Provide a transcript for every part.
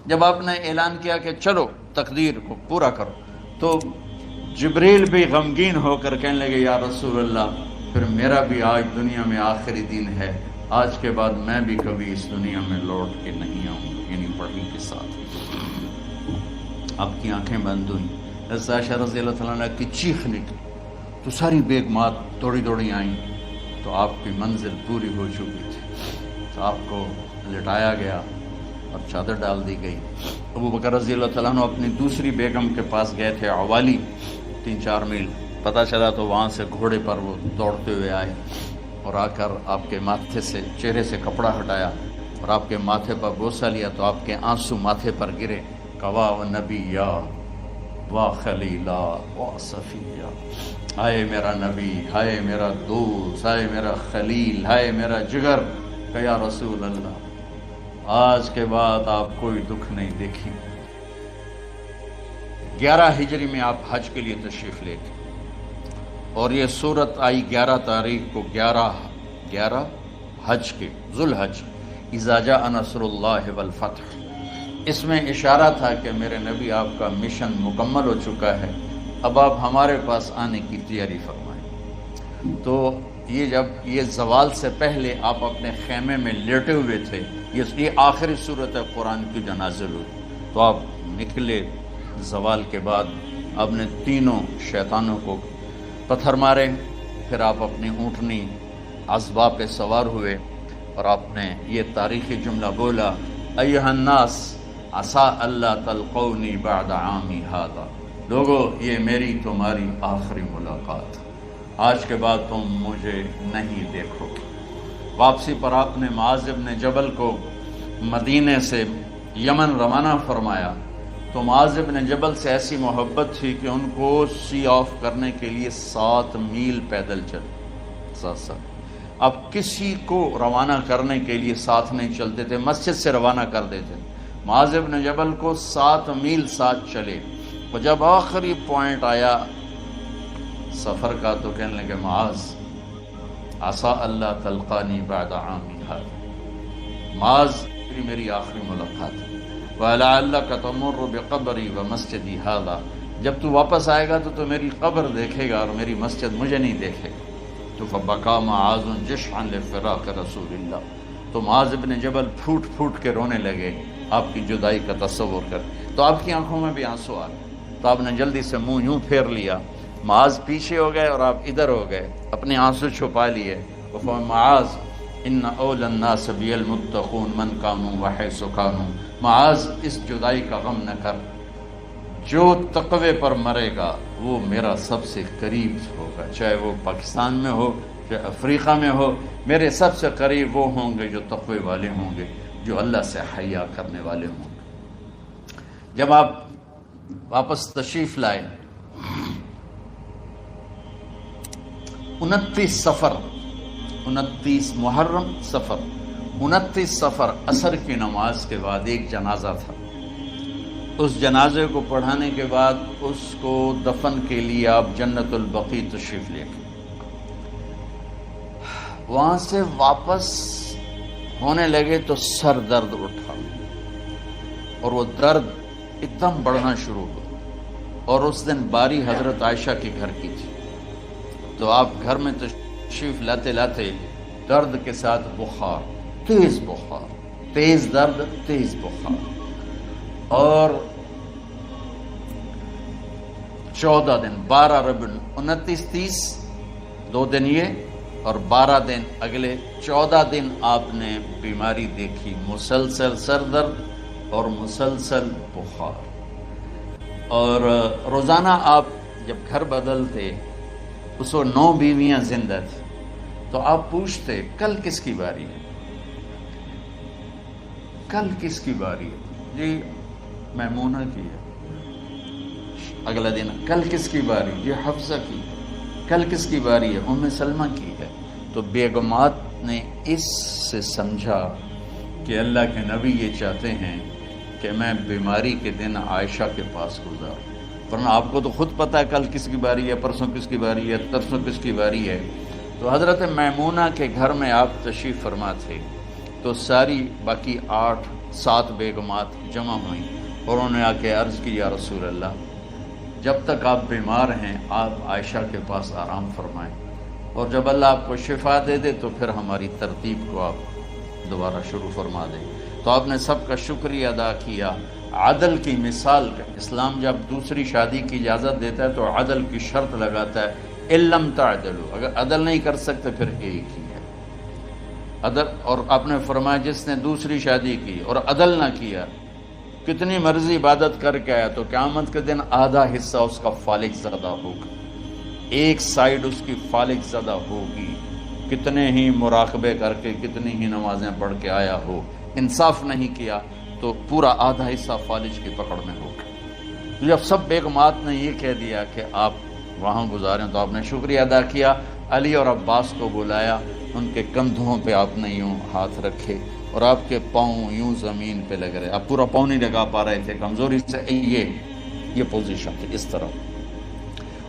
جب آپ نے اعلان کیا کہ چلو تقدیر کو پورا کرو، تو جبریل بھی غمگین ہو کر کہنے لگے یا رسول اللہ پھر میرا بھی آج دنیا میں آخری دن ہے، آج کے بعد میں بھی کبھی اس دنیا میں لوٹ کے نہیں آؤں گا، یعنی پڑھی کے ساتھ۔ آپ کی آنکھیں بند ہوئیں، حضرت عائشہ رضی اللہ تعالیٰ عنہ کی چیخ نکلی تو ساری بیگمات دوڑی دوڑی آئیں، تو آپ کی منزل پوری ہو چکی تھی، تو آپ کو لٹایا گیا اور چادر ڈال دی گئی۔ ابو بکر رضی اللہ تعالیٰ عنہ اپنی دوسری بیگم کے پاس گئے تھے عوالی، 3-4 میل پتہ چلا، تو وہاں سے گھوڑے پر وہ دوڑتے ہوئے آئے اور آ کر آپ کے ماتھے سے چہرے سے کپڑا ہٹایا اور آپ کے ماتھے پر بوسہ لیا، تو آپ کے آنسو ماتھے پر گرے، کوا و نبیا و خلیلا و صفیہ، ہائے میرا نبی، ہائے میرا دوست، ہائے میرا خلیل، ہائے میرا جگر، کہ یا رسول اللہ آج کے بعد آپ کوئی دکھ نہیں دیکھیں۔ 11 ہجری میں آپ حج کے لیے تشریف لے گئے اور یہ صورت آئی 11 تاریخ کو، 11 حج کے، ذوالحج، اذا جاء نصر اللہ والفتح۔ اس میں اشارہ تھا کہ میرے نبی آپ کا مشن مکمل ہو چکا ہے، اب آپ ہمارے پاس آنے کی تیاری فرمائیں۔ تو جب یہ زوال سے پہلے آپ اپنے خیمے میں لیٹے ہوئے تھے، یہ آخری صورت ہے قرآن کی جو نازل ہوئی، تو آپ نکلے زوال کے بعد، آپ نے تینوں شیطانوں کو پتھر مارے، پھر آپ اپنی اونٹنی عذبہ پہ سوار ہوئے اور آپ نے یہ تاریخی جملہ بولا، ایھا الناس عسیٰ اللہ تلقونی بعد عامی ھذا، لوگو یہ میری تمہاری آخری ملاقات، آج کے بعد تم مجھے نہیں دیکھو گے۔ واپسی پر آپ نے معاذ بن جبل کو مدینے سے یمن روانہ فرمایا، تو معاذ بن جبل سے ایسی محبت تھی کہ ان کو سی آف کرنے کے لیے 7 میل پیدل چلے، 7۔ اب کسی کو روانہ کرنے کے لیے ساتھ نہیں چلتے تھے، مسجد سے روانہ کر دیتے، معاذ بن جبل کو 7 میل ساتھ چلے، اور جب آخری پوائنٹ آیا سفر کا تو کہنے لگے معاذ عسیٰ اللہ تلقانی بعد عامی ھذا، معاذ میری آخری ملاقات ہے، وَلَعَلَّكَ تَمُرُّ بِقَبْرِي وَمَسْجِدِي ھذا، جب تو واپس آئے گا تو میری قبر دیکھے گا اور میری مسجد مجھے نہیں دیکھے گا۔ تو فَبَكَىٰ مُعَاذٌ جِشْعًا لِفِرَاقِ رسول اللہ، تو معاذ بن جبل پھوٹ پھوٹ کے رونے لگے آپ کی جدائی کا تصور کر، تو آپ کی آنکھوں میں بھی آنسو آ گئے، تو آپ نے جلدی سے منہ یوں پھیر لیا، معاذ پیچھے ہو گئے اور آپ ادھر ہو گئے، اپنے آنسو چھپا لیے، وَفَمَا معاذ ان اول الناس بی المتقون من کانوا وحیث کانوا، معاذ اس جدائی کا غم نہ کر، جو تقوی پر مرے گا وہ میرا سب سے قریب ہوگا، چاہے وہ پاکستان میں ہو چاہے افریقہ میں ہو، میرے سب سے قریب وہ ہوں گے جو تقوی والے ہوں گے، جو اللہ سے حیا کرنے والے ہوں گے۔ جب آپ واپس تشریف لائے، 29 محرم صفر، 29 صفر عصر کی نماز کے بعد ایک جنازہ تھا، اس جنازے کو پڑھانے کے بعد اس کو دفن کے لیے آپ جنت البقیع تشریف لے گئے۔ وہاں سے واپس ہونے لگے تو سر درد اٹھا اور وہ درد ایک دم بڑھنا شروع ہوا، اور اس دن باری حضرت عائشہ کے گھر کی تھی، تو آپ گھر میں تشریف لاتے لاتے درد کے ساتھ بخار، تیز درد، تیز بخار، اور 14 دن، 12 ربیع 29 30 2 دن یہ اور 12 دن اگلے 14 دن آپ نے بیماری دیکھی، مسلسل سر درد اور مسلسل بخار، اور روزانہ آپ جب گھر بدلتے، اس وقت 9 بیویاں زندہ تھیں، تو آپ پوچھتے کل کس کی باری ہے، کل کس کی باری ہے، جی میمونہ کی ہے، اگلا دن کل کس کی باری، یہ حفصہ کی، کل کس کی باری ہے، ام سلمہ کی ہے۔ تو بیگمات نے اس سے سمجھا کہ اللہ کے نبی یہ چاہتے ہیں کہ میں بیماری کے دن عائشہ کے پاس گزاروں، ورنہ آپ کو تو خود پتہ ہے کل کس کی باری ہے، پرسوں کس کی باری ہے، ترسوں کس کی باری ہے۔ تو حضرت میمونہ کے گھر میں آپ تشریف فرما تھے، تو ساری باقی 8-7 بیگمات جمع ہوئیں اور انہوں نے آ کے عرض کی یا رسول اللہ جب تک آپ بیمار ہیں آپ عائشہ کے پاس آرام فرمائیں، اور جب اللہ آپ کو شفا دے دے تو پھر ہماری ترتیب کو آپ دوبارہ شروع فرما دیں۔ تو آپ نے سب کا شکریہ ادا کیا۔ عدل کی مثال کا اسلام جب دوسری شادی کی اجازت دیتا ہے تو عدل کی شرط لگاتا ہے اِلَّمْ تَعْدِلُوا، اگر عدل نہیں کر سکتے پھر ایک ہی ہے عدل۔ اور آپ نے فرمایا جس نے دوسری شادی کی اور عدل نہ کیا، کتنی مرضی عبادت کر کے آیا تو قیامت کے دن آدھا حصہ اس کا فالج زدہ ہوگا، ایک سائیڈ اس کی فالج زدہ ہوگی، کتنے ہی مراقبے کر کے کتنی ہی نمازیں پڑھ کے آیا ہو، انصاف نہیں کیا تو پورا آدھا حصہ فالج کی پکڑ میں ہوگا۔ جب سب بیگمات نے یہ کہہ دیا کہ آپ وہاں گزاریں تو آپ نے شکریہ ادا کیا، علی اور عباس کو بلایا، ان کے کندھوں پہ آپ نے یوں ہاتھ رکھے اور آپ کے پاؤں یوں زمین پہ لگ رہے، آپ پورا پاؤں نہیں لگا پا رہے تھے کمزوری سے، یہ پوزیشن تھی اس طرح۔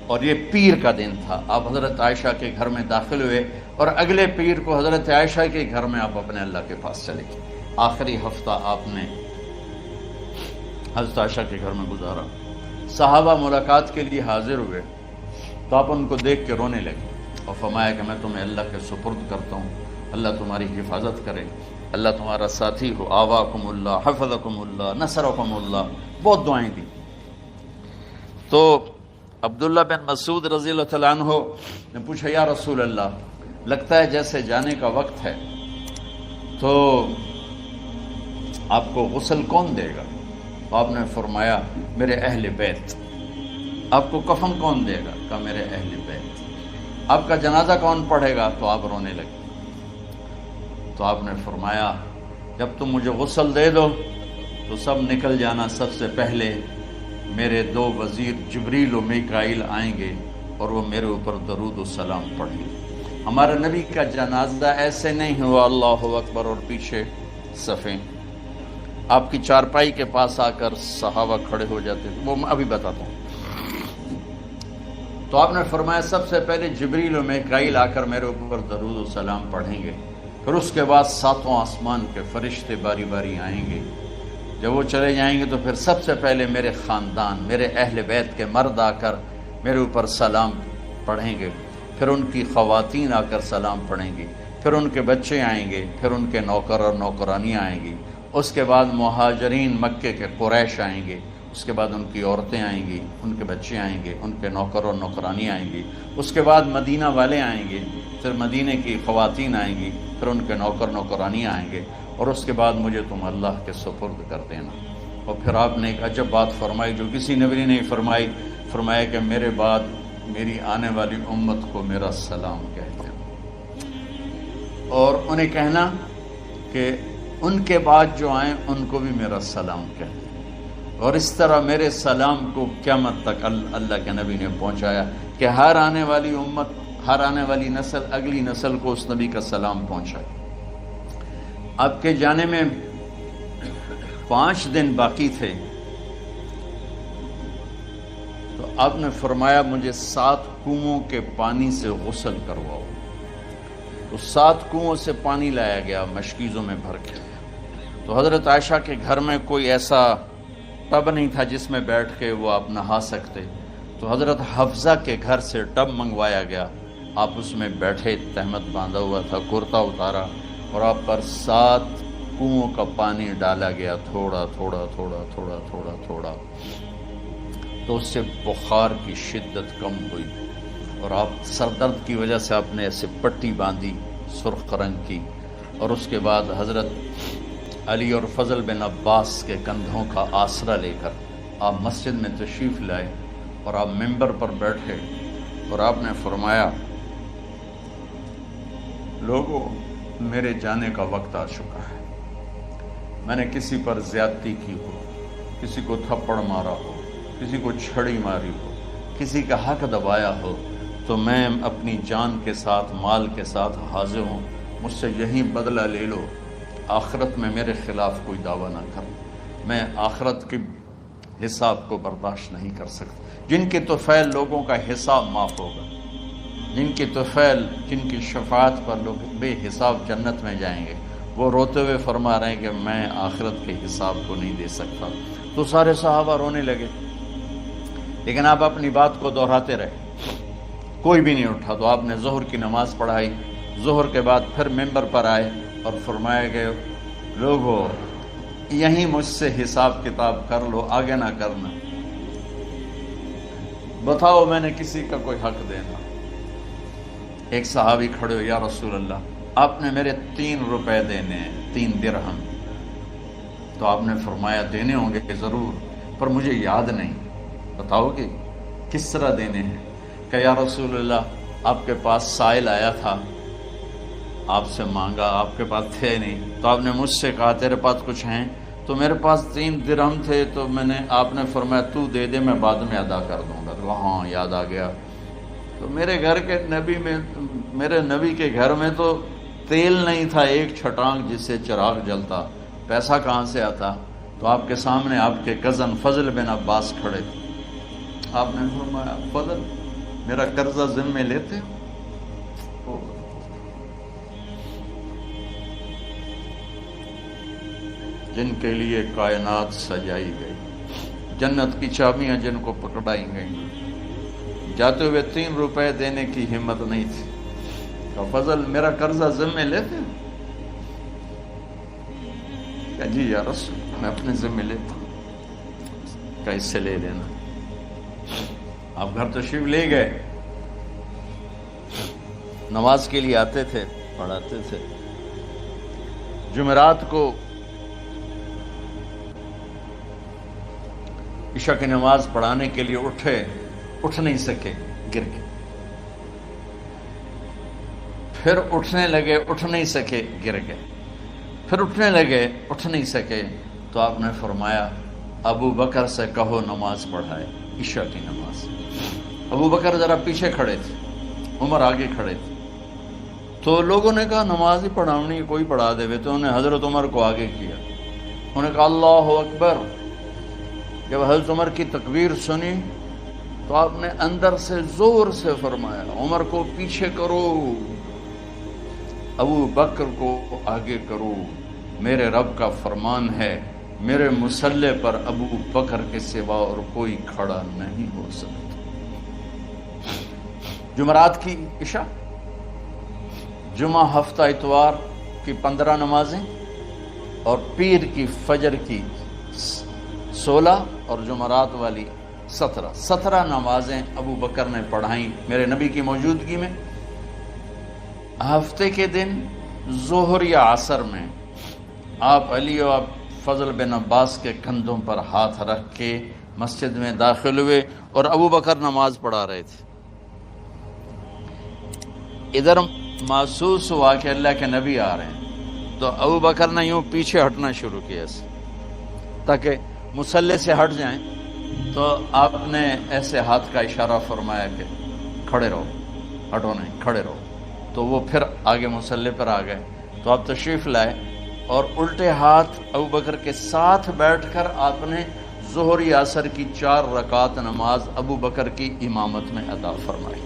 اور یہ پیر کا دن تھا، آپ حضرت عائشہ کے گھر میں داخل ہوئے اور اگلے پیر کو حضرت عائشہ کے گھر میں آپ اپنے اللہ کے پاس چلے گئے۔ آخری ہفتہ آپ نے حضرت عائشہ کے گھر میں گزارا۔ صحابہ ملاقات کے لیے حاضر ہوئے تو آپ ان کو دیکھ کے رونے لگے اور فرمایا کہ میں تمہیں اللہ کے سپرد کرتا ہوں، اللہ تمہاری حفاظت کرے، اللہ تمہارا ساتھی ہو، آواکم اللہ، حفظکم اللہ، نصرکم اللہ، بہت دعائیں دی۔ تو عبداللہ بن مسعود رضی اللہ تعالیٰ عنہ نے پوچھا یا رسول اللہ لگتا ہے جیسے جانے کا وقت ہے، تو آپ کو غسل کون دے گا؟ آپ نے فرمایا میرے اہل بیت۔ آپ کو کفن کون دے گا؟ کہا میرے اہل بیت۔ آپ کا جنازہ کون پڑھے گا؟ تو آپ رونے لگے۔ تو آپ نے فرمایا جب تم مجھے غسل دے دو تو سب نکل جانا، سب سے پہلے میرے 2 وزیر جبریل و میکائیل آئیں گے اور وہ میرے اوپر درود و سلام پڑھیں گے۔ ہمارے نبی کا جنازہ ایسے نہیں ہوا اللہ اکبر اور پیچھے صفیں، آپ کی چارپائی کے پاس آ کر صحابہ کھڑے ہو جاتے تھے، وہ میں ابھی بتاتا ہوں۔ تو آپ نے فرمایا سب سے پہلے جبریل و میکائیل آ کر میرے اوپر درود و سلام پڑھیں گے، پھر اس کے بعد 7 آسمان کے فرشتے باری باری آئیں گے۔ جب وہ چلے جائیں گے تو پھر سب سے پہلے میرے خاندان، میرے اہل بیت کے مرد آ کر میرے اوپر سلام پڑھیں گے، پھر ان کی خواتین آ کر سلام پڑھیں گی، پھر ان کے بچے آئیں گے، پھر ان کے نوکر اور نوکرانی آئیں گی، اس کے بعد مہاجرین مکے کے قریش آئیں گے، اس کے بعد ان کی عورتیں آئیں گی، ان کے بچے آئیں گے، ان کے نوکر اور نوکرانی آئیں گی، اس کے بعد مدینہ والے آئیں گے، پھر مدینے کی خواتین آئیں گی، پھر ان کے نوکر نوکرانی آئیں گے، اور اس کے بعد مجھے تم اللہ کے سپرد کر دینا۔ اور پھر آپ نے ایک عجب بات فرمائی جو کسی نبی نے نہیں فرمائی، فرمایا کہ میرے بعد میری آنے والی امت کو میرا سلام کہہ دینا، اور انہیں کہنا کہ ان کے بعد جو آئیں ان کو بھی میرا سلام کہہ دینا۔ اور اس طرح میرے سلام کو قیامت تک اللہ کے نبی نے پہنچایا کہ ہر آنے والی امت، ہر آنے والی نسل اگلی نسل کو اس نبی کا سلام پہنچائے۔ آپ کے جانے میں 5 دن باقی تھے تو آپ نے فرمایا مجھے 7 کنوؤں کے پانی سے غسل کرواؤ۔ تو 7 کنوؤں سے پانی لایا گیا مشکیزوں میں بھر کے۔ تو حضرت عائشہ کے گھر میں کوئی ایسا ٹب نہیں تھا جس میں بیٹھ کے وہ آپ نہا سکتے، تو حضرت حفصہ کے گھر سے ٹب منگوایا گیا، آپ اس میں بیٹھے، تہمت باندھا ہوا تھا، کرتا اتارا اور آپ پر 7 کنوؤں کا پانی ڈالا گیا، تھوڑا تھوڑا تھوڑا تھوڑا تھوڑا تھوڑا، تو اس سے بخار کی شدت کم ہوئی، اور آپ سر درد کی وجہ سے آپ نے ایسے پٹی باندھی سرخ رنگ کی، اور اس کے بعد حضرت علی اور فضل بن عباس کے کندھوں کا آسرا لے کر آپ مسجد میں تشریف لائے اور آپ ممبر پر بیٹھے اور آپ نے فرمایا لوگوں میرے جانے کا وقت آ چکا ہے، میں نے کسی پر زیادتی کی ہو، کسی کو تھپڑ مارا ہو، کسی کو چھڑی ماری ہو، کسی کا حق دبایا ہو، تو میں اپنی جان کے ساتھ مال کے ساتھ حاضر ہوں، مجھ سے یہیں بدلہ لے لو، آخرت میں میرے خلاف کوئی دعویٰ نہ کر، میں آخرت کے حساب کو برداشت نہیں کر سکتا۔ جن کے طفیل لوگوں کا حساب معاف ہوگا، جن کے طفیل، جن کی شفاعت پر لوگ بے حساب جنت میں جائیں گے، وہ روتے ہوئے فرما رہے ہیں کہ میں آخرت کے حساب کو نہیں دے سکتا. تو سارے صحابہ رونے لگے، لیکن آپ اپنی بات کو دہراتے رہے، کوئی بھی نہیں اٹھا. تو آپ نے ظہر کی نماز پڑھائی. ظہر کے بعد پھر ممبر پر آئے اور فرمایا کہ لوگو یہیں مجھ سے حساب کتاب کر لو، آگے نہ کرنا. بتاؤ میں نے کسی کا کوئی حق دینا. ایک صحابی کھڑے ہو، یا رسول اللہ آپ نے میرے 3 روپے دینے ہیں، 3 درہم. تو آپ نے فرمایا دینے ہوں گے کہ ضرور، پر مجھے یاد نہیں، بتاؤ کہ کس طرح دینے ہیں. کہ یا رسول اللہ آپ کے پاس سائل آیا تھا، آپ سے مانگا، آپ کے پاس تھے نہیں، تو آپ نے مجھ سے کہا تیرے پاس کچھ ہیں؟ تو میرے پاس 3 درہم تھے، تو آپ نے فرمایا تو دے دے، میں بعد میں ادا کر دوں گا. تو ہاں یاد آ گیا. تو میرے نبی کے گھر میں تو تیل نہیں تھا، ایک چھٹانگ جس سے چراغ جلتا، پیسہ کہاں سے آتا؟ تو آپ کے سامنے آپ کے کزن فضل بن عباس کھڑے تھے. آپ نے فرمایا فضل میرا قرضہ ذمے لیتے ہو؟ جن کے لیے کائنات سجائی گئی، جنت کی چابیاں جن کو پکڑائی گئیں، جاتے ہوئے 3 روپے دینے کی ہمت نہیں تھی. کہ فضل میرا قرضہ ذمے لیتے ہو؟ کہ جی یا رسول میں اپنے ذمے لیتا ہوں. کہ اس سے لے لینا. آپ گھر تشریف لے گئے، نماز کے لیے آتے تھے، پڑھاتے تھے. جمعرات کو عشاء کی نماز پڑھانے کے لیے اٹھ نہیں سکے، گر گئے. پھر اٹھنے لگے، اٹھ نہیں سکے، گر گئے. پھر اٹھنے لگے، اٹھ نہیں سکے. تو آپ نے فرمایا ابو بکر سے کہو نماز پڑھائے، عشاء کی نماز. ابو بکر ذرا پیچھے کھڑے تھے، عمر آگے کھڑے تھے. تو لوگوں نے کہا نماز ہی پڑھاؤنی، کوئی پڑھا دے. تو انہوں نے حضرت عمر کو آگے کیا. انہوں نے کہا اللہ اکبر. جب حضرت عمر کی تکبیر سنی تو آپ نے اندر سے زور سے فرمایا عمر کو پیچھے کرو، ابو بکر کو آگے کرو. میرے رب کا فرمان ہے، میرے مصلی پر ابو بکر کے سوا اور کوئی کھڑا نہیں ہو سکتا. جمعرات کی عشاء، جمعہ ہفتہ اتوار کی 15 نمازیں اور پیر کی فجر کی 16 اور جمعرات والی 17 نمازیں ابو بکر نے پڑھائیں میرے نبی کی موجودگی میں. ہفتے کے دن ظہر یا عصر میں آپ علی و فضل بن عباس کے کندھوں پر ہاتھ رکھ کے مسجد میں داخل ہوئے اور ابو بکر نماز پڑھا رہے تھے. ادھر محسوس ہوا کہ اللہ کے نبی آ رہے ہیں، تو ابو بکر نے یوں پیچھے ہٹنا شروع کیا تاکہ مصلی سے ہٹ جائیں. تو آپ نے ایسے ہاتھ کا اشارہ فرمایا کہ کھڑے رہو، ہٹو نہیں، کھڑے رہو. تو وہ پھر آگے مصلی پر آ گئے. تو آپ تشریف لائے اور الٹے ہاتھ ابو بکر کے ساتھ بیٹھ کر آپ نے ظہر یا عصر کی 4 رکعت نماز ابو بکر کی امامت میں ادا فرمائی.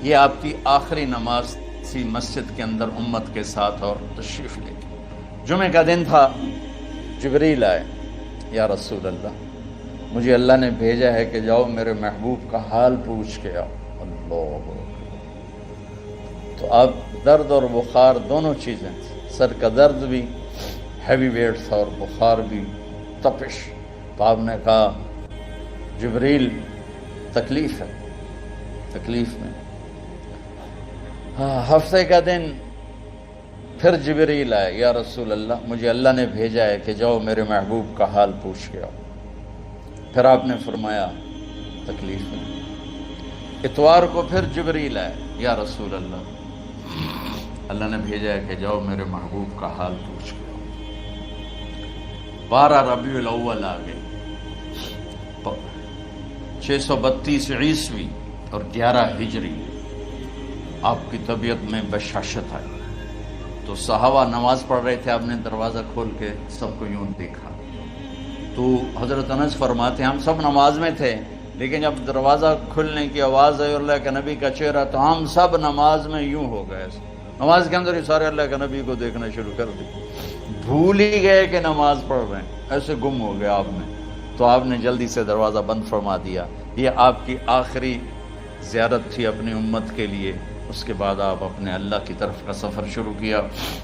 یہ آپ کی آخری نماز تھی مسجد کے اندر امت کے ساتھ اور تشریف لے گئے. جمعے کا دن تھا، جبریل آئے، یا رسول اللہ مجھے اللہ نے بھیجا ہے کہ جاؤ میرے محبوب کا حال پوچھ کے آؤ. اللہ، تو اب درد اور بخار دونوں چیزیں تھیں، سر کا درد بھی ہیوی ویٹ تھا اور بخار بھی، تپش. تو آپ نے کہا جبریل تکلیف ہے، تکلیف میں. ہفتے کا دن پھر جبریل آئے، یا رسول اللہ مجھے اللہ نے بھیجا ہے کہ جاؤ میرے محبوب کا حال پوچھ کے آؤ. پھر آپ نے فرمایا تکلیف ہے. اتوار کو پھر جبریل آئے، یا رسول اللہ اللہ نے بھیجا ہے کہ جاؤ میرے محبوب کا حال پوچھ کے آؤ. 12 ربیع الاول آ گئی، 632 عیسوی اور 11 ہجری. آپ کی طبیعت میں بشاشت آئی. تو صحابہ نماز پڑھ رہے تھے، آپ نے دروازہ کھول کے سب کو یوں دیکھا. تو حضرت انس فرماتے ہیں ہم سب نماز میں تھے، لیکن جب دروازہ کھلنے کی آواز آئی اور اللہ کے نبی کا چہرہ، تو ہم سب نماز میں یوں ہو گئے. نماز کے اندر ہی سارے اللہ کے نبی کو دیکھنا شروع کر دی، بھول ہی گئے کہ نماز پڑھ رہے ہیں، ایسے گم ہو گئے آپ میں. تو آپ نے جلدی سے دروازہ بند فرما دیا. یہ آپ کی آخری زیارت تھی اپنی امت کے لیے. اس کے بعد آپ اپنے اللہ کی طرف کا سفر شروع کیا.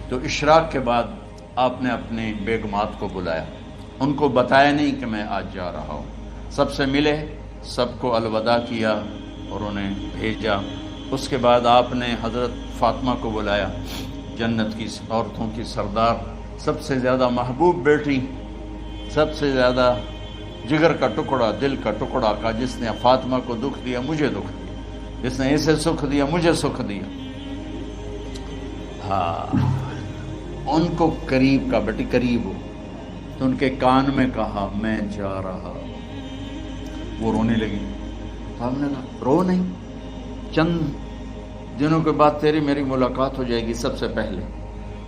تو اشراق کے بعد آپ نے اپنی بیگمات کو بلایا، ان کو بتایا نہیں کہ میں آج جا رہا ہوں، سب سے ملے، سب کو الوداع کیا اور انہیں بھیجا. اس کے بعد آپ نے حضرت فاطمہ کو بلایا، جنت کی عورتوں کی سردار، سب سے زیادہ محبوب بیٹی، سب سے زیادہ جگر کا ٹکڑا، دل کا ٹکڑا کا، جس نے فاطمہ کو دکھ دیا مجھے دکھ دیا، جس نے اسے سکھ دیا مجھے سکھ دیا. ہاں، ان کو قریب کا، بیٹی قریب ہو. تو ان کے کان میں کہا میں جا رہا. وہ رونے لگی. تو ہم نے کہا رو نہیں، چند دنوں کے بعد تیری میری ملاقات ہو جائے گی سب سے پہلے.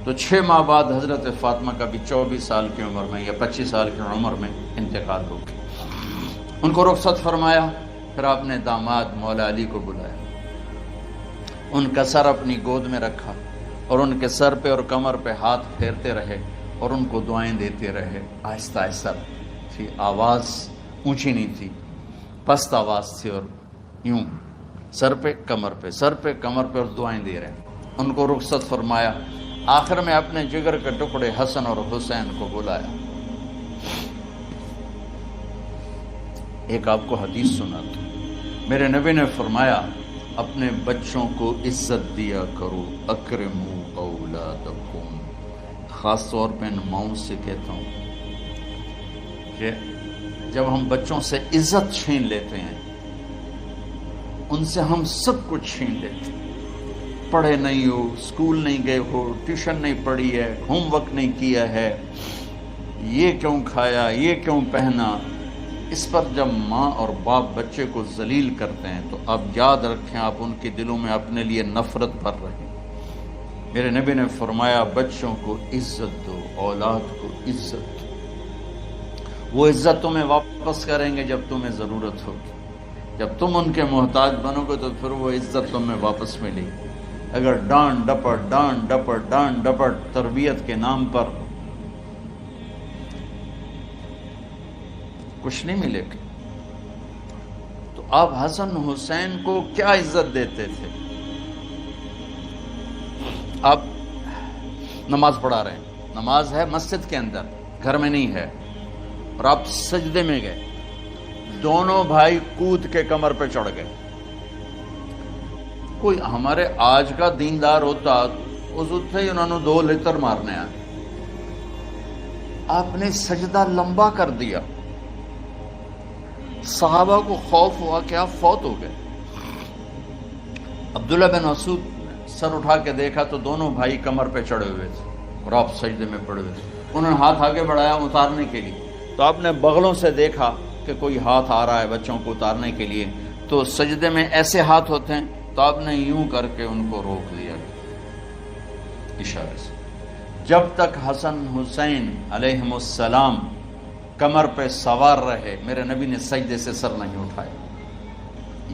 تو 6 ماہ بعد حضرت فاطمہ کا بھی 24 سال کی عمر میں یا 25 سال کی عمر میں انتقال ہو گیا. ان کو رخصت فرمایا. پھر آپ نے داماد مولا علی کو بلایا، ان کا سر اپنی گود میں رکھا اور ان کے سر پہ اور کمر پہ ہاتھ پھیرتے رہے اور ان کو دعائیں دیتے رہے. آہستہ آہستہ تھی، آواز اونچی نہیں تھی، پست آواز تھی، اور یوں سر پہ کمر پہ، سر پہ کمر پہ، اور دعائیں دے رہے. ان کو رخصت فرمایا. آخر میں اپنے جگر کے ٹکڑے حسن اور حسین کو بلایا. ایک آپ کو حدیث سناتا ہوں. میرے نبی نے فرمایا اپنے بچوں کو عزت دیا کرو، اکرموا اولادکم. خاص طور پہ ان ماؤں سے کہتا ہوں کہ جب ہم بچوں سے عزت چھین لیتے ہیں، ان سے ہم سب کچھ چھین لیتے ہیں. پڑھے نہیں ہو، اسکول نہیں گئے ہو، ٹیوشن نہیں پڑھی ہے، ہوم ورک نہیں کیا ہے، یہ کیوں کھایا، یہ کیوں پہنا. اس پر جب ماں اور باپ بچے کو ذلیل کرتے ہیں تو آپ یاد رکھیں آپ ان کے دلوں میں اپنے لیے نفرت بھر رہے ہیں. میرے نبی نے فرمایا بچوں کو عزت دو، اولاد کو عزت دو. وہ عزت تمہیں واپس کریں گے جب تمہیں ضرورت ہوگی. جب تم ان کے محتاج بنو گے تو پھر وہ عزت تمہیں واپس ملے گی. اگر ڈانٹ ڈپٹ تربیت کے نام پر کچھ نہیں ملے گا. تو آپ حسن حسین کو کیا عزت دیتے تھے؟ آپ نماز پڑھا رہے ہیں، نماز ہے مسجد کے اندر، گھر میں نہیں ہے، اور آپ سجدے میں گئے، دونوں بھائی کود کے کمر پہ چڑھ گئے. کوئی ہمارے آج کا دیندار ہوتا اس ہی انہوں نے 2 لتر مارنے آئے. آپ نے سجدہ لمبا کر دیا. صحابہ کو خوف ہوا کہ آپ فوت ہو گئے. عبداللہ بن مسعود سر اٹھا کے دیکھا تو دونوں بھائی کمر پہ چڑھے ہوئے تھے اور آپ سجدے میں پڑے ہوئے تھے. انہوں نے ہاتھ آگے بڑھایا اتارنے کے لیے، تو آپ نے بغلوں سے دیکھا کہ کوئی ہاتھ آ رہا ہے بچوں کو اتارنے کے لیے. تو سجدے میں ایسے ہاتھ ہوتے ہیں، تو آپ نے یوں کر کے ان کو روک دیا اشارے سے. جب تک حسن حسین علیہم السلام کمر پہ سوار رہے میرے نبی نے سجدے سے سر نہیں اٹھایا.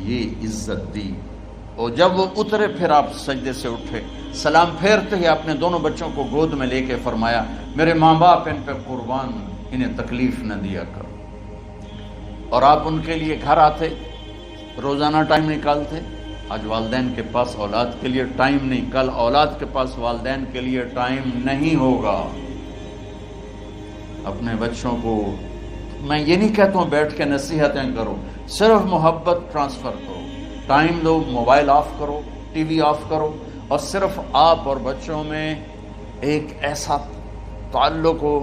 یہ عزت دی. اور جب وہ اترے پھر آپ سجدے سے اٹھے، سلام پھیرتے ہی آپ نے دونوں بچوں کو گود میں لے کے فرمایا میرے ماں باپ ان پہ قربان، انہیں تکلیف نہ دیا کرو. اور آپ ان کے لیے گھر آتے، روزانہ ٹائم نکالتے. آج والدین کے پاس اولاد کے لیے ٹائم نہیں، کل اولاد کے پاس والدین کے لیے ٹائم نہیں ہوگا. اپنے بچوں کو میں یہ نہیں کہتا ہوں بیٹھ کے نصیحتیں کرو، صرف محبت ٹرانسفر کرو، ٹائم دو، موبائل آف کرو، ٹی وی آف کرو، اور صرف آپ اور بچوں میں ایک ایسا تعلق ہو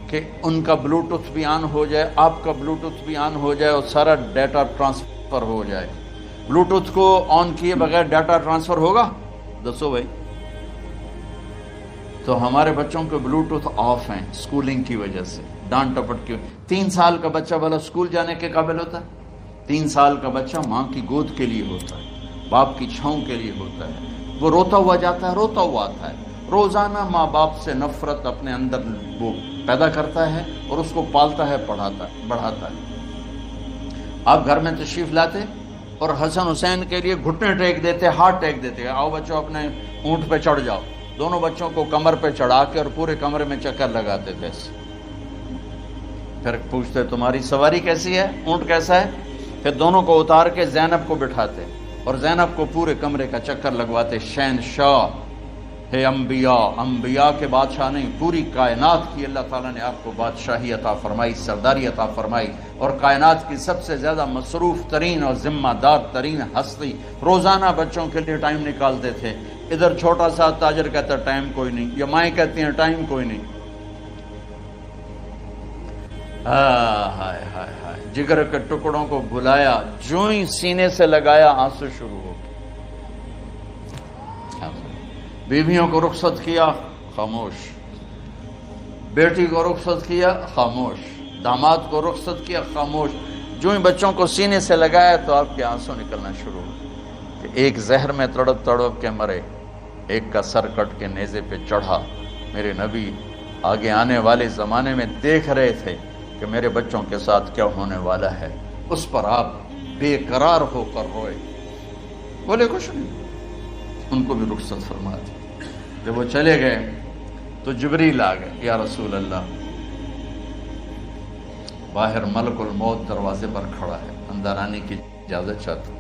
کہ ان کا بلوٹوتھ بھی آن ہو جائے، آپ کا بلوٹوتھ بھی آن ہو جائے، اور سارا ڈیٹا ٹرانسفر ہو جائے. بلوٹوتھ کو آن کیے بغیر ڈیٹا ٹرانسفر ہوگا؟ دسو بھائی. تو ہمارے بچوں کے بلوٹوتھ آف ہیں اسکولنگ کی وجہ سے، ڈانٹ ٹپٹ کی. 3 سال کا بچہ بھلا اسکول جانے کے قابل ہوتا ہے؟ 3 سال کا بچہ ماں کی گود کے لیے ہوتا ہے، باپ کی چھاؤں کے لیے ہوتا ہے. وہ روتا ہوا جاتا ہے، روتا ہوا آتا ہے. روزانہ ماں باپ سے نفرت اپنے اندر وہ پیدا کرتا ہے اور اس کو پالتا ہے، بڑھاتا ہے. آپ گھر میں تشریف لاتے اور حسن حسین کے لیے گھٹنے ٹیک دیتے، ہاتھ ٹیک دیتے، آؤ بچوں اپنے اونٹ پہ چڑھ جاؤ. دونوں بچوں کو کمر پہ چڑھا کے اور پورے کمرے میں چکر لگاتے تھے. پھر پوچھتے تمہاری سواری کیسی ہے, اونٹ کیسا ہے؟ پھر دونوں کو اتار کے زینب کو بٹھاتے اور زینب کو پورے کمرے کا چکر لگواتے. شہنشاہ ہے انبیاء, انبیاء کے بادشاہ نہیں, پوری کائنات کی اللہ تعالیٰ نے آپ کو بادشاہی عطا فرمائی, سرداری عطا فرمائی, اور کائنات کی سب سے زیادہ مصروف ترین اور ذمہ دار ترین ہستی روزانہ بچوں کے لیے ٹائم نکالتے تھے. ادھر چھوٹا سا تاجر کہتا ہے ٹائم کوئی نہیں, یا مائیں کہتی ہیں ٹائم کوئی نہیں. ہائے ہائے ہائے, جگر کے ٹکڑوں کو بلایا, جو ہی سینے سے لگایا آنسو شروع ہو گئے. بیویوں کو رخصت کیا, خاموش. بیٹی کو رخصت کیا, خاموش. داماد کو رخصت کیا, خاموش. جو ہی بچوں کو سینے سے لگایا تو آپ کے آنسو نکلنا شروع ہو کہ ایک زہر میں تڑپ تڑپ کے مرے, ایک کا سر کٹ کے نیزے پہ چڑھا. میرے نبی آگے آنے والے زمانے میں دیکھ رہے تھے کہ میرے بچوں کے ساتھ کیا ہونے والا ہے. اس پر آپ بے قرار ہو کر روئے, بولے کچھ نہیں. ان کو بھی رخصت فرما دی. جب وہ چلے گئے تو جبریل آ گئے, یا رسول اللہ, باہر ملک الموت دروازے پر کھڑا ہے, اندر آنے کی اجازت چاہتا.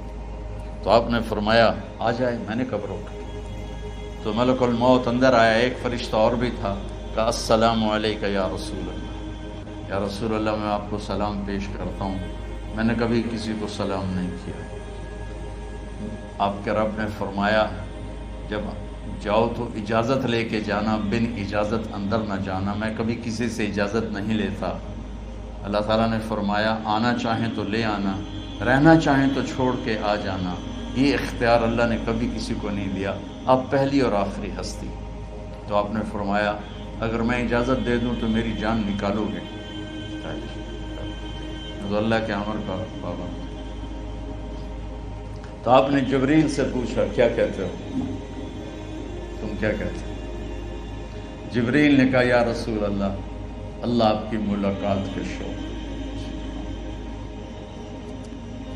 تو آپ نے فرمایا آ جائے. میں نے کب روکا؟ تو ملک الموت اندر آیا, ایک فرشتہ اور بھی تھا, کہا السلام علیکہ یا رسول اللہ. یا رسول اللہ, میں آپ کو سلام پیش کرتا ہوں, میں نے کبھی کسی کو سلام نہیں کیا. آپ کے رب نے فرمایا جب جاؤ تو اجازت لے کے جانا, بن اجازت اندر نہ جانا. میں کبھی کسی سے اجازت نہیں لیتا. اللہ تعالیٰ نے فرمایا آنا چاہیں تو لے آنا, رہنا چاہیں تو چھوڑ کے آ جانا. یہ اختیار اللہ نے کبھی کسی کو نہیں دیا. آپ پہلی اور آخری ہستی. تو آپ نے فرمایا اگر میں اجازت دے دوں تو میری جان نکالو گے؟ تو اللہ کے امر کا پابند. تو آپ نے جبریل سے پوچھا کیا کہتے ہو, تم کیا کہتے ہو؟ جبریل نے کہا یا رسول اللہ, اللہ آپ کی ملاقات کے شوق.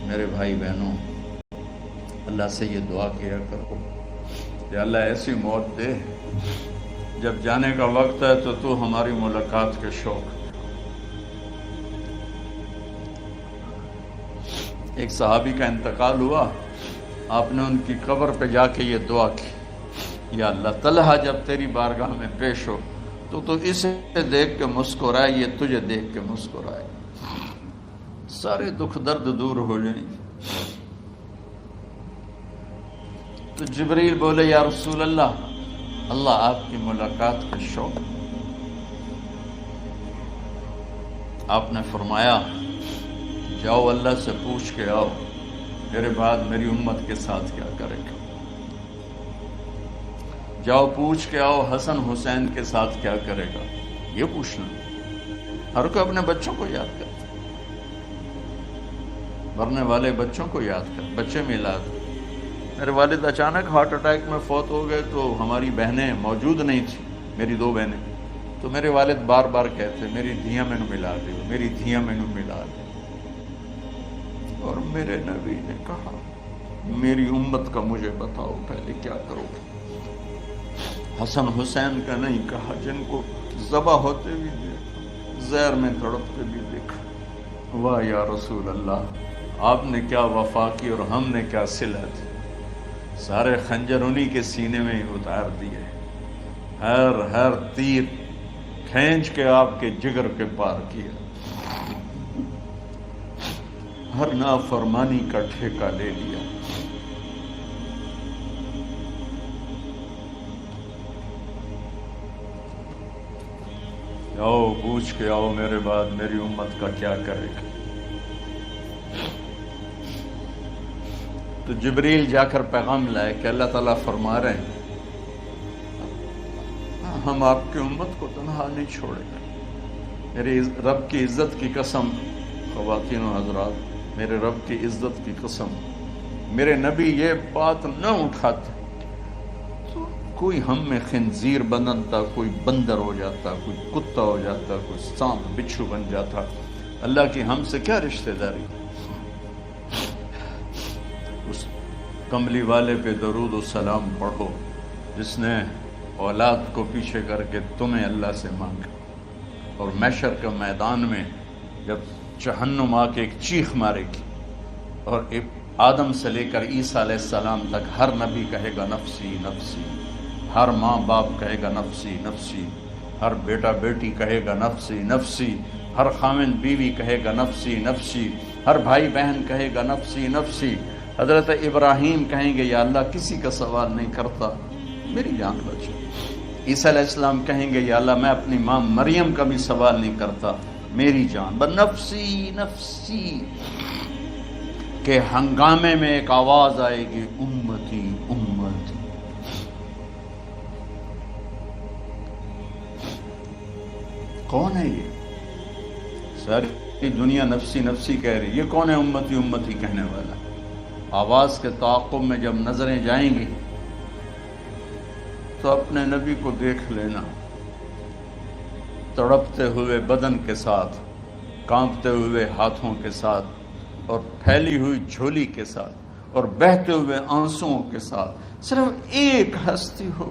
میرے بھائی بہنوں, اللہ سے یہ دعا کیا کرو کہ اللہ ایسی موت دے جب جانے کا وقت ہے تو ہماری ملاقات کے شوق. ایک صحابی کا انتقال ہوا, آپ نے ان کی قبر پہ جا کے یہ دعا کی, یا اللہ طلحہ جب تیری بارگاہ میں پیش ہو تو اسے دیکھ کے مسکرائے, یہ تجھے دیکھ کے مسکرائے, سارے دکھ درد دور ہو جائیں. تو جبریل بولے یا رسول اللہ, اللہ آپ کی ملاقات کا شوق. آپ نے فرمایا جاؤ اللہ سے پوچھ کے آؤ میرے بعد میری امت کے ساتھ کیا کرے گا. جاؤ پوچھ کے آؤ حسن حسین کے ساتھ کیا کرے گا. یہ پوچھنا, ہر کوئی اپنے بچوں کو یاد کرتا, مرنے والے بچوں کو یاد کر. بچے میلاد, میرے والد اچانک ہارٹ اٹیک میں فوت ہو گئے تو ہماری بہنیں موجود نہیں تھیں, میری 2 بہنیں. تو میرے والد بار بار کہتے میری دھیاں میں نو ملا دے, میری دھیاں میں نو ملا دے. اور میرے نبی نے کہا میری امت کا مجھے بتاؤ پہلے کیا کرو گے. حسن حسین کا نہیں کہا, جن کو ذبح ہوتے بھی دیکھا, زہر میں تڑپتے بھی دیکھا. واہ یا رسول اللہ, آپ نے کیا وفا کی اور ہم نے کیا صلہ دی. سارے خنجر انہی کے سینے میں ہی اتار دیے, ہر تیر کھینچ کے آپ کے جگر کے پار کیا, ہر نافرمانی کا ٹھیکہ لے لیا. جاؤ پوچھ کے آؤ میرے بعد میری امت کا کیا کرے گا. تو جبریل جا کر پیغام لائے کہ اللہ تعالیٰ فرما رہے ہیں ہم آپ کی امت کو تنہا نہیں چھوڑیں گے. میرے رب کی عزت کی قسم, خواتین و حضرات, میرے رب کی عزت کی قسم, میرے نبی یہ بات نہ اٹھاتے تو کوئی ہم میں خنزیر بنتا, کوئی بندر ہو جاتا, کوئی کتا ہو جاتا, کوئی سانپ بچھو بن جاتا. اللہ کی ہم سے کیا رشتہ داری. اس کملی والے پہ درود و سلام پڑھو, جس نے اولاد کو پیچھے کر کے تمہیں اللہ سے مانگا، اور محشر کے میدان میں جب جہنم آ کے ایک چیخ مارے گی اور آدم سے لے کر عیسیٰ علیہ السلام تک ہر نبی کہے گا نفسی نفسی، ہر ماں باپ کہے گا نفسی نفسی، ہر بیٹا بیٹی کہے گا نفسی نفسی، ہر خاوند بیوی کہے گا نفسی نفسی، ہر بھائی بہن کہے گا نفسی نفسی۔ حضرت ابراہیم کہیں گے یا اللہ کسی کا سوال نہیں کرتا، میری جان بچے۔ عیسیٰ علیہ السلام کہیں گے یا اللہ میں اپنی ماں مریم کا بھی سوال نہیں کرتا، میری جان بس نفسی نفسی۔ کہ ہنگامے میں ایک آواز آئے گی امتی امتی۔ کون ہے یہ؟ ساری دنیا نفسی نفسی کہہ رہی، یہ کون ہے امتی امتی کہنے والا؟ آواز کے تعاقب میں جب نظریں جائیں گی تو اپنے نبی کو دیکھ لینا، تڑپتے ہوئے بدن کے ساتھ، کانپتے ہوئے ہاتھوں کے ساتھ، اور پھیلی ہوئی جھولی کے ساتھ، اور بہتے ہوئے آنسوؤں کے ساتھ صرف ایک ہستی ہو،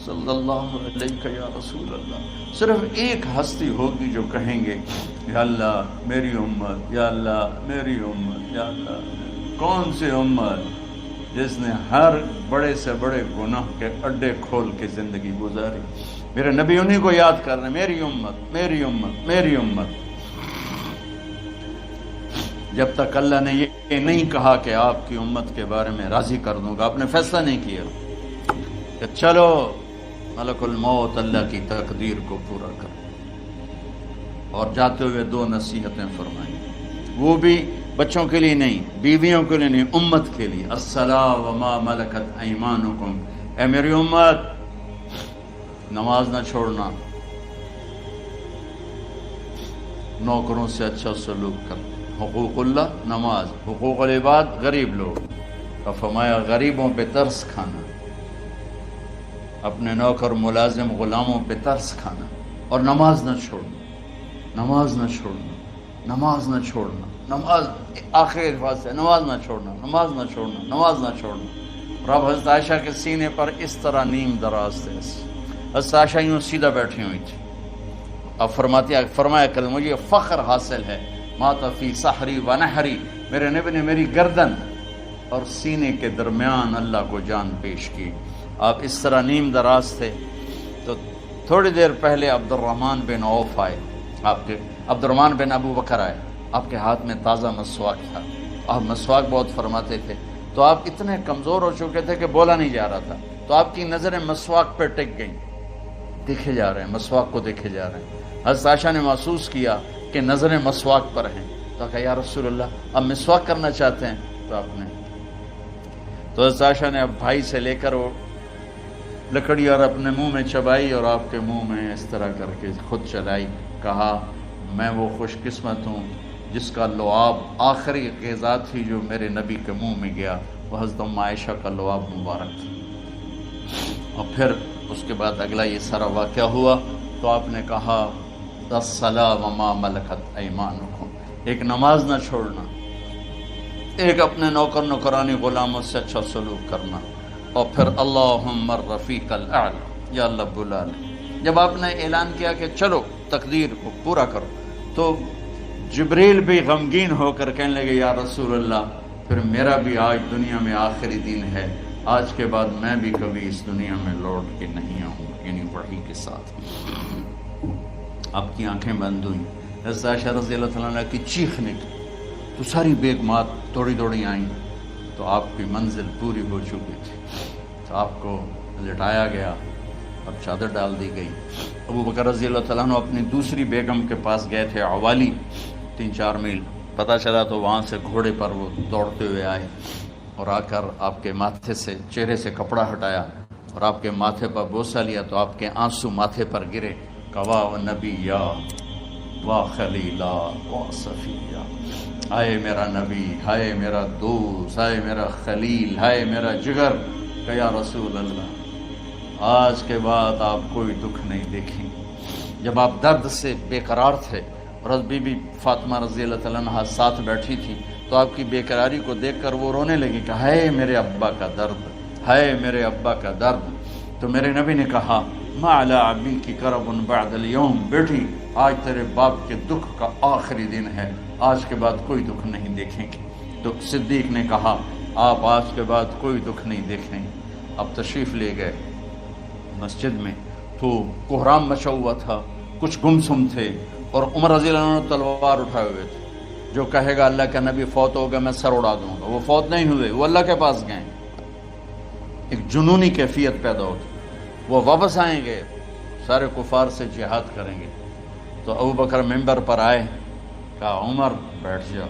صلی اللہ علیہ یا رسول اللہ، صرف ایک ہستی ہوگی جو کہیں گے یا اللہ میری امت، یا اللہ میری امت، یا اللہ۔ کون سی امت؟ جس نے ہر بڑے سے بڑے گناہ کے اڈے کھول کے زندگی گزاری۔ میرے نبی انہی کو یاد کر رہے ہیں، میری امت میری امت میری امت۔ جب تک اللہ نے یہ نہیں کہا کہ آپ کی امت کے بارے میں راضی کر دوں گا، آپ نے فیصلہ نہیں کیا کہ چلو ملک الموت اللہ کی تقدیر کو پورا کر، اور جاتے ہوئے دو نصیحتیں فرمائیں، وہ بھی بچوں کے لیے نہیں، بیویوں کے لیے نہیں، امت کے لیے۔ الصلاۃ وما ملکت ایمانکم، اے میری امت نماز نہ چھوڑنا، نوکروں سے اچھا سلوک کر، حقوق اللہ نماز، حقوق العباد غریب لوگ، اور فرمایا غریبوں پہ ترس کھانا، اپنے نوکر ملازم غلاموں پہ ترس کھانا، اور نماز نہ چھوڑنا، نماز نہ چھوڑنا، نماز نہ چھوڑنا، نماز آخر الفاظ ہے، نماز نہ چھوڑنا، نماز نہ چھوڑنا، نماز نہ چھوڑنا۔ اور اب حضرت عائشہ کے سینے پر اس طرح نیم دراز تھے، حضرت عائشہ یوں سیدھا بیٹھی ہوئی تھی۔ اب فرمایا کل مجھے فخر حاصل ہے، مات فی سحری و نحری، میرے نبی نے میری گردن اور سینے کے درمیان اللہ کو جان پیش کی۔ آپ اس طرح نیم دراز تھے تو تھوڑی دیر پہلے عبد الرحمن بن عوف آئے، آپ کے عبد الرحمن بن ابو بکر آئے، آپ کے ہاتھ میں تازہ مسواک تھا، آپ مسواک بہت فرماتے تھے، تو آپ اتنے کمزور ہو چکے تھے کہ بولا نہیں جا رہا تھا، تو آپ کی نظریں مسواک پہ ٹک گئیں، دیکھے جا رہے ہیں، مسواک کو دیکھے جا رہے ہیں۔ حضرت عائشہ نے محسوس کیا کہ نظریں مسواک پر ہیں، تو کہا یا رسول اللہ اب مسواک کرنا چاہتے ہیں، تو آپ نے تو حضرت عائشہ نے اب بھائی سے لے کر وہ لکڑی اور اپنے منہ میں چبائی اور آپ کے منہ میں اس طرح کر کے خود چلائی، کہا میں وہ خوش قسمت ہوں جس کا لعاب آخری غذا تھی جو میرے نبی کے منہ میں گیا، وہ حضرت ام عائشہ کا لعاب مبارک تھا۔ اور پھر اس کے بعد اگلا یہ سارا واقعہ ہوا، تو آپ نے کہا الصلاۃ وما ملکت ایمانکم، ایک نماز نہ چھوڑنا، ایک اپنے نوکر نوکرانی غلاموں سے اچھا سلوک کرنا، اور پھر اللہم الرفیق الاعلی، یا اللہ بلا لے۔ جب آپ نے اعلان کیا کہ چلو تقدیر کو پورا کرو، تو جبریل بھی غمگین ہو کر کہنے لگے یا رسول اللہ پھر میرا بھی آج دنیا میں آخری دن ہے، آج کے بعد میں بھی کبھی اس دنیا میں لوٹ کے نہیں آؤں، یعنی وحی کے ساتھ۔ آپ کی آنکھیں بند ہوئیں، حضرت عائشہ رضی اللہ تعالیٰ عنہ کی چیخ نکلی، تو ساری بیگمات دوڑی دوڑی آئیں، تو آپ کی منزل پوری ہو چکی تھی، تو آپ کو لٹایا گیا اور چادر ڈال دی گئی۔ ابو بکر رضی اللہ تعالیٰ عنہ اپنی دوسری بیگم کے پاس گئے تھے، عوالی، 3-4 میل پتہ چلا، تو وہاں سے گھوڑے پر وہ دوڑتے ہوئے آئے اور آ کر آپ کے ماتھے سے چہرے سے کپڑا ہٹایا اور آپ کے ماتھے پر بوسہ لیا، تو آپ کے آنسو ماتھے پر گرے، کوا و نبی یا وا خلیلا وا صفیہ، ہائے میرا نبی، ہائے میرا دوست، ہائے میرا خلیل، ہائے میرا جگر، کہ یا رسول اللہ آج کے بعد آپ کوئی دکھ نہیں دیکھیں۔ جب آپ درد سے بے قرار تھے اور بی بی فاطمہ رضی اللہ تعالیٰ عنہ ساتھ بیٹھی تھی، تو آپ کی بے قراری کو دیکھ کر وہ رونے لگی کہ ہائے میرے ابا کا درد، ہے میرے ابا کا درد. تو میرے نبی نے کہا ما علی ابی کی کرب بعد الیوم، بیٹی آج تیرے باپ کے دکھ کا آخری دن ہے، آج کے بعد کوئی دکھ نہیں دیکھیں گے. تو صدیق نے کہا آپ آج کے بعد کوئی دکھ نہیں دیکھیں گے. اب تشریف لے گئے مسجد میں تو کوہرام مچا ہوا تھا، کچھ گمسم تھے، اور عمر رضی اللہ عنہ تلوار اٹھائے ہوئے تھے. جو کہے گا اللہ کا نبی فوت ہو گیا میں سر اڑا دوں گا، وہ فوت نہیں ہوئے، وہ اللہ کے پاس گئے. ایک جنونی کیفیت پیدا ہوتی، وہ واپس آئیں گے، سارے کفار سے جہاد کریں گے. تو ابو بکر ممبر پر آئے، کہا عمر بیٹھ جاؤ.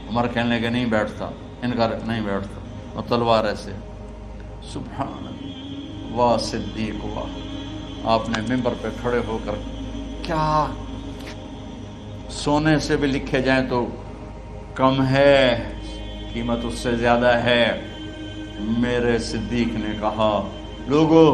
عمر کہنے لگے نہیں بیٹھتا، انکار نہیں بیٹھتا، اور تلوار ایسے. سبحان اللہ، واہ صدیق واہ. آپ نے ممبر پہ کھڑے ہو کر کیا سونے سے بھی لکھے جائیں تو کم ہے، قیمت اس سے زیادہ ہے. میرے صدیق نے کہا لوگو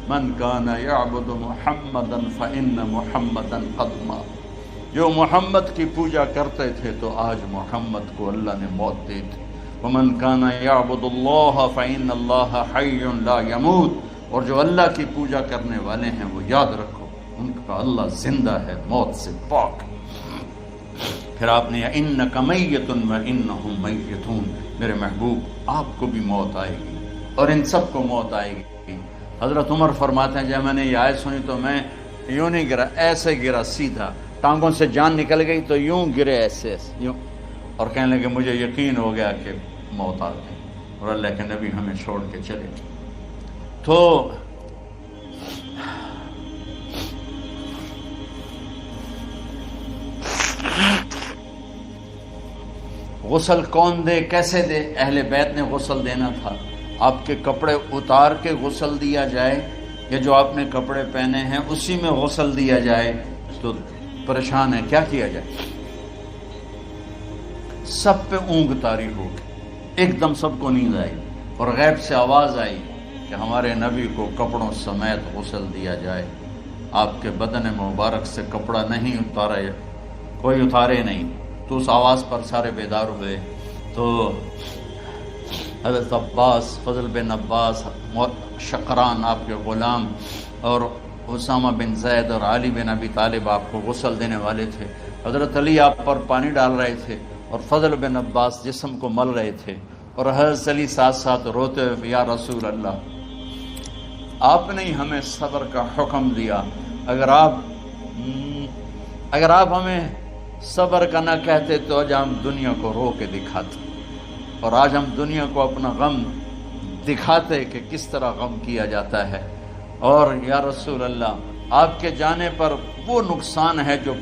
من کان یعبد محمدا فإن محمدا قد مات. جو محمد کی پوجا کرتے تھے تو آج محمد کو اللہ نے موت دی تھی. ومن کان یعبد اللہ فإن اللہ حی لا یموت. اور جو اللہ کی پوجا کرنے والے ہیں وہ یاد رکھو ان کا اللہ زندہ ہے، موت سے پاک. پھر آپ نے انک میت وانہم میتون، میرے محبوب آپ کو بھی موت آئے گی اور ان سب کو موت آئے گی. حضرت عمر فرماتے ہیں جب میں نے یہ آیت سنی تو میں یوں نہیں گرا، ایسے گرا سیدھا، ٹانگوں سے جان نکل گئی تو یوں گرے ایسے یوں، اور کہنے لگے مجھے یقین ہو گیا کہ موت آ گئی اور اللہ کے نبی ہمیں چھوڑ کے چلے. تو غسل کون دے، کیسے دے؟ اہل بیت نے غسل دینا تھا. آپ کے کپڑے اتار کے غسل دیا جائے یا جو آپ نے کپڑے پہنے ہیں اسی میں غسل دیا جائے تو پریشان ہے، کیا کیا جائے؟ سب پہ اونگ طاری ہو گئی، ایک دم سب کو نیند آئی اور غیب سے آواز آئی کہ ہمارے نبی کو کپڑوں سمیت غسل دیا جائے. آپ کے بدن مبارک سے کپڑا نہیں اتارا، کوئی اتارے نہیں. تو اس آواز پر سارے بیدار ہوئے. تو حضرت عباس، فضل بن عباس، شقران آپ کے غلام، اور اسامہ بن زید اور علی بن ابی طالب آپ کو غسل دینے والے تھے. حضرت علی آپ پر پانی ڈال رہے تھے اور فضل بن عباس جسم کو مل رہے تھے، اور حضرت علی ساتھ ساتھ روتے ہوئے یا رسول اللہ آپ نے ہمیں صبر کا حکم دیا، اگر آپ ہمیں صبر کا نہ کہتے تو آج ہم دنیا کو رو کے دکھاتے، اور آج ہم دنیا کو اپنا غم دکھاتے کہ کس طرح غم کیا جاتا ہے. اور یا رسول اللہ آپ کے جانے پر وہ نقصان ہے جو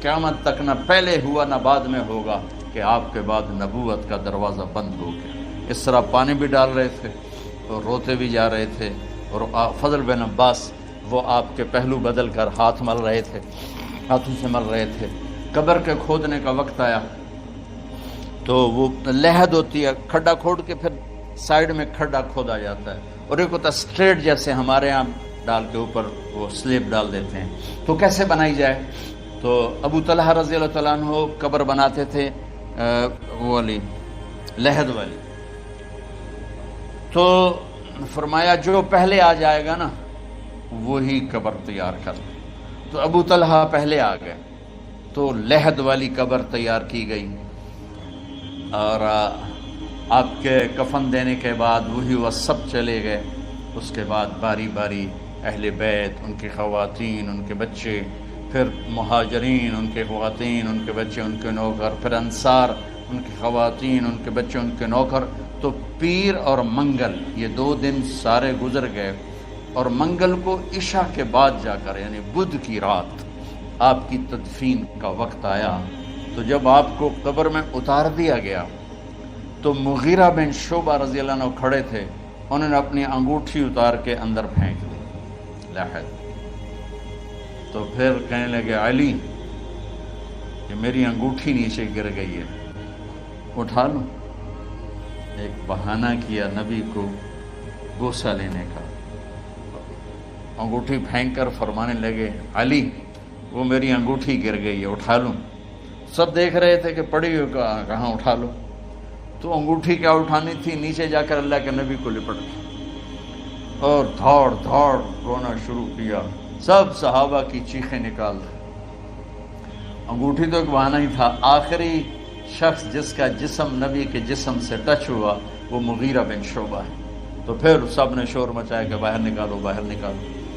قیامت تک نہ پہلے ہوا نہ بعد میں ہوگا کہ آپ کے بعد نبوت کا دروازہ بند ہو گیا. اس طرح پانی بھی ڈال رہے تھے اور روتے بھی جا رہے تھے، اور فضل بن عباس وہ آپ کے پہلو بدل کر ہاتھ مل رہے تھے، ہاتھوں سے مل رہے تھے. قبر کے کھودنے کا وقت آیا تو وہ لحد ہوتی ہے، کھڈا کھود کے پھر سائیڈ میں کھڈا کھودا جاتا ہے، اور ایک ہوتا اسٹریٹ جیسے ہمارے یہاں ڈال کے اوپر وہ سلیب ڈال دیتے ہیں. تو کیسے بنائی جائے؟ تو ابو طلحہ رضی اللہ تعالیٰ عنہ قبر بناتے تھے وہ والی لحد والی. تو فرمایا جو پہلے آ جائے گا نا وہی قبر تیار کر. تو ابو طلحہ پہلے آ گئے تو لحد والی قبر تیار کی گئی، اور آپ کے کفن دینے کے بعد وہی وہ سب چلے گئے. اس کے بعد باری باری اہل بیت، ان کی خواتین، ان کے بچے، پھر مہاجرین، ان کے خواتین، ان کے بچے، ان کے نوکر، پھر انصار، ان کی خواتین، ان کے بچے، ان کے نوکر. تو پیر اور منگل یہ 2 دن سارے گزر گئے، اور منگل کو عشاء کے بعد جا کر یعنی بدھ کی رات آپ کی تدفین کا وقت آیا. تو جب آپ کو قبر میں اتار دیا گیا تو مغیرہ بن شعبہ رضی اللہ عنہ کھڑے تھے، انہوں نے اپنی انگوٹھی اتار کے اندر پھینک دی لحد. تو پھر کہنے لگے علی کہ میری انگوٹھی نیچے گر گئی ہے، اٹھا لو. ایک بہانہ کیا نبی کو بوسہ لینے کا، انگوٹھی پھینک کر فرمانے لگے علی وہ میری انگوٹھی گر گئی ہے، اٹھا لوں. سب دیکھ رہے تھے کہ پڑی ہوئی کہاں اٹھا لو. تو انگوٹھی کیا اٹھانی تھی، نیچے جا کر اللہ کے نبی کو لپٹ گئی. اور دھاڑ دھاڑ رونا شروع کیا، سب صحابہ کی چیخیں نکال دی۔ انگوٹھی تو ایک بہانہ ہی تھا، آخری شخص جس کا جسم نبی کے جسم سے ٹچ ہوا وہ مغیرہ بن شعبہ ہے۔ تو پھر سب نے شور مچایا کہ باہر نکالو باہر نکالو۔